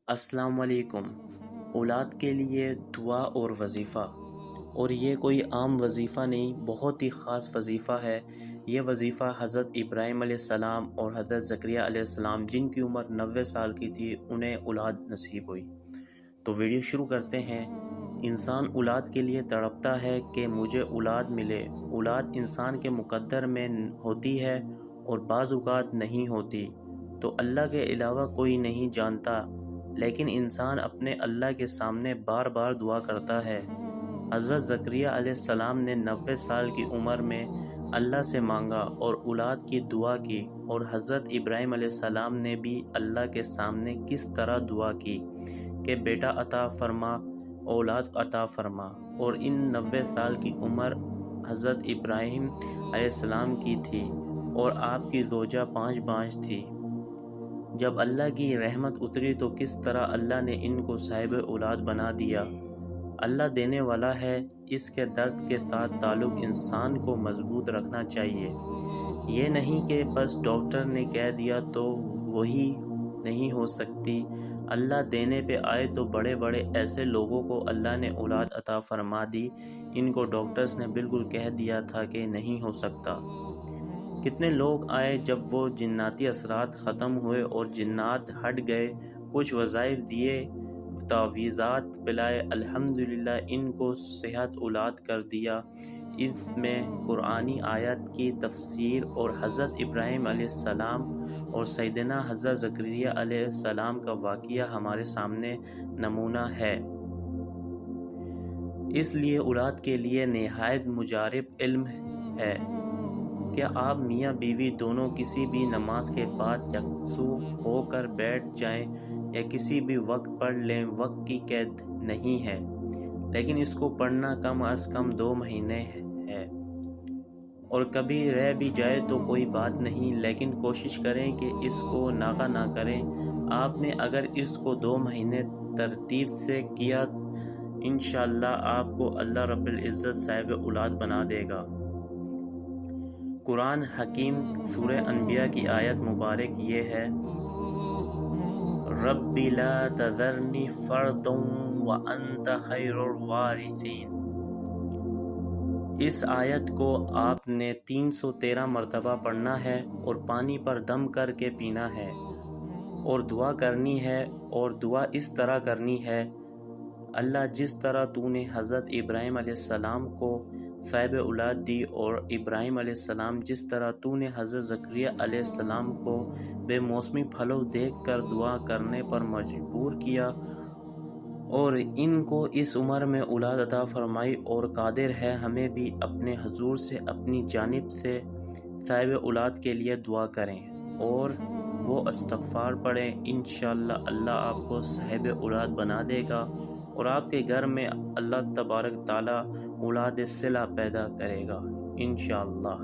السلام علیکم۔ اولاد کے لیے دعا اور وظیفہ، اور یہ کوئی عام وظیفہ نہیں، بہت ہی خاص وظیفہ ہے۔ یہ وظیفہ حضرت ابراہیم علیہ السلام اور حضرت زکریا علیہ السلام، جن کی عمر 90 سال کی تھی، انہیں اولاد نصیب ہوئی۔ تو ویڈیو شروع کرتے ہیں۔ انسان اولاد کے لیے تڑپتا ہے کہ مجھے اولاد ملے۔ اولاد انسان کے مقدر میں ہوتی ہے اور بعض اوقات نہیں ہوتی، تو اللہ کے علاوہ کوئی نہیں جانتا، لیکن انسان اپنے اللہ کے سامنے بار بار دعا کرتا ہے۔ حضرت زکریا علیہ السلام نے 90 سال کی عمر میں اللہ سے مانگا اور اولاد کی دعا کی، اور حضرت ابراہیم علیہ السلام نے بھی اللہ کے سامنے کس طرح دعا کی کہ بیٹا عطا فرما، اولاد عطا فرما، اور ان 90 سال کی عمر حضرت ابراہیم علیہ السلام کی تھی اور آپ کی زوجہ 5 تھی۔ جب اللہ کی رحمت اتری تو کس طرح اللہ نے ان کو صاحب اولاد بنا دیا۔ اللہ دینے والا ہے، اس کے درد کے ساتھ تعلق انسان کو مضبوط رکھنا چاہیے۔ یہ نہیں کہ بس ڈاکٹر نے کہہ دیا تو وہی نہیں ہو سکتی۔ اللہ دینے پہ آئے تو بڑے بڑے ایسے لوگوں کو اللہ نے اولاد عطا فرما دی، ان کو ڈاکٹرز نے بالکل کہہ دیا تھا کہ نہیں ہو سکتا۔ کتنے لوگ آئے، جب وہ جناتی اثرات ختم ہوئے اور جنات ہٹ گئے، کچھ وظائف دیے، تعویذات پلائے، الحمدللہ ان کو صحت اولاد کر دیا۔ اس میں قرآنی آیت کی تفسیر اور حضرت ابراہیم علیہ السلام اور سیدنا حضرت زکریا علیہ السلام کا واقعہ ہمارے سامنے نمونہ ہے۔ اس لیے اولاد کے لیے نہایت مجرب علم ہے کہ آپ میاں بیوی دونوں کسی بھی نماز کے بعد یکسو ہو کر بیٹھ جائیں یا کسی بھی وقت پڑھ لیں، وقت کی قید نہیں ہے، لیکن اس کو پڑھنا کم از کم 2 مہینے ہے، اور کبھی رہ بھی جائے تو کوئی بات نہیں، لیکن کوشش کریں کہ اس کو ناغہ نہ کریں۔ آپ نے اگر اس کو 2 مہینے ترتیب سے کیا، انشاءاللہ آپ کو اللہ رب العزت صاحب اولاد بنا دے گا۔ قرآن حکیم سورہ انبیاء کی آیت مبارک یہ ہے، رب لا تذرنی فردا وانت خیر الوارثین۔ اس آیت کو آپ نے 313 مرتبہ پڑھنا ہے اور پانی پر دم کر کے پینا ہے، اور دعا کرنی ہے، اور دعا اس طرح کرنی ہے، اللہ جس طرح تو نے حضرت ابراہیم علیہ السلام کو صاحب اولاد دی، اور ابراہیم علیہ السلام جس طرح تو نے حضرت زکریا علیہ السلام کو بے موسمی پھلوں دیکھ کر دعا کرنے پر مجبور کیا، اور ان کو اس عمر میں اولاد عطا فرمائی، اور قادر ہے ہمیں بھی اپنے حضور سے اپنی جانب سے صاحب اولاد کے لیے دعا کریں اور وہ استغفار پڑھیں۔ انشاءاللہ اللہ آپ کو صاحب اولاد بنا دے گا، اور آپ کے گھر میں اللہ تبارک تعالی اولاد صلہ پیدا کرے گا انشاءاللہ۔